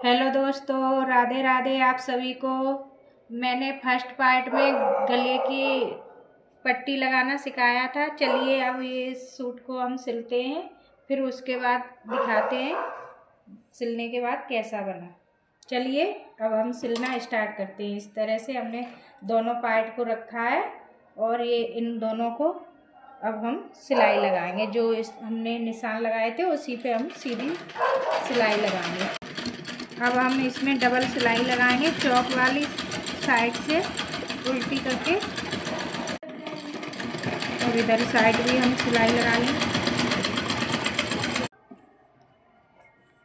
Hello दोस्तों, राधे राधे आप सभी को। मैंने फर्स्ट पार्ट में गले की पट्टी लगाना सिखाया था। चलिए अब ये सूट को हम सिलते हैं, फिर उसके बाद दिखाते हैं सिलने के बाद कैसा बना। चलिए अब हम सिलना स्टार्ट करते हैं। इस तरह से हमने दोनों पार्ट को रखा है और ये इन दोनों को अब हम सिलाई लगाएंगे। जो हमने निशान लगाए थे उसी पे हम सीधी सिलाई लगाएंगे। अब हम इसमें डबल सिलाई लगाएंगे चौक वाली साइड से उल्टी करके, और इधर साइड भी हम सिलाई लगा लेंगे।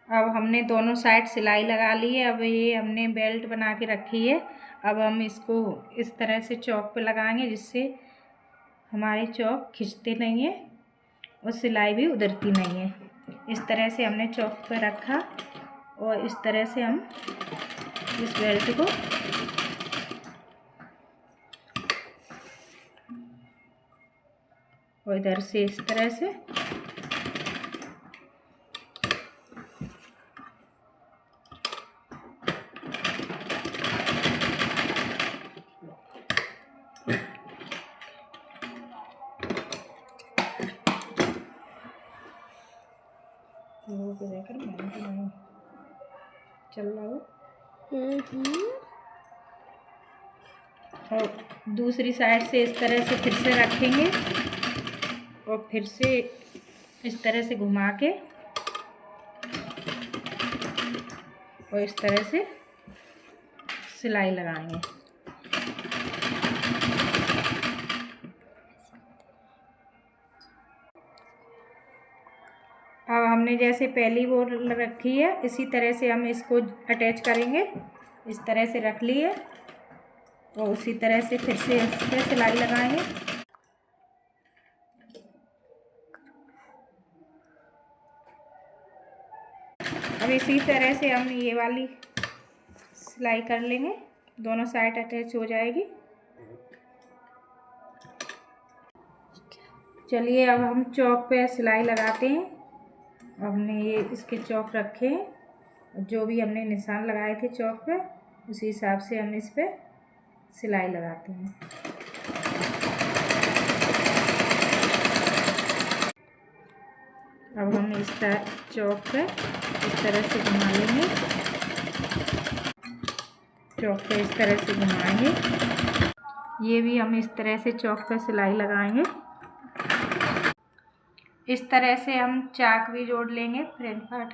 अब हमने दोनों साइड सिलाई लगा ली है। अब ये हमने बेल्ट बना के रखी है। अब हम इसको इस तरह से चौक पे लगाएंगे जिससे हमारे चौक खिंचते नहीं है और सिलाई भी उधरती नहीं है। इस तरह से हमने चौक पे रखा और इस तरह से हम इस बेल्ट को और इधर से इस तरह से देखकर मैं चल रहा हूँ। और दूसरी साइड से इस तरह से फिर से रखेंगे और फिर से इस तरह से घुमा के और इस तरह से सिलाई लगाएंगे। अब हमने जैसे पहली वो रखी है इसी तरह से हम इसको अटैच करेंगे। इस तरह से रख लिए और उसी तरह से फिर से इस पर सिलाई लगाएंगे। अब इसी तरह से हम ये वाली सिलाई कर लेंगे, दोनों साइड अटैच हो जाएगी। चलिए अब हम चौक पे सिलाई लगाते हैं। हमने ये इसके चौक रखे हैं, जो भी हमने निशान लगाए थे चौक पे उसी हिसाब से हम इस पे सिलाई लगाते हैं। अब हम इस चौक पे इस तरह से घुमा लेंगे, चौक पे इस तरह से घुमाएंगे। ये भी हम इस तरह से चौक पे सिलाई लगाएंगे। इस तरह से हम चाक भी जोड़ लेंगे फ्रंट पार्ट।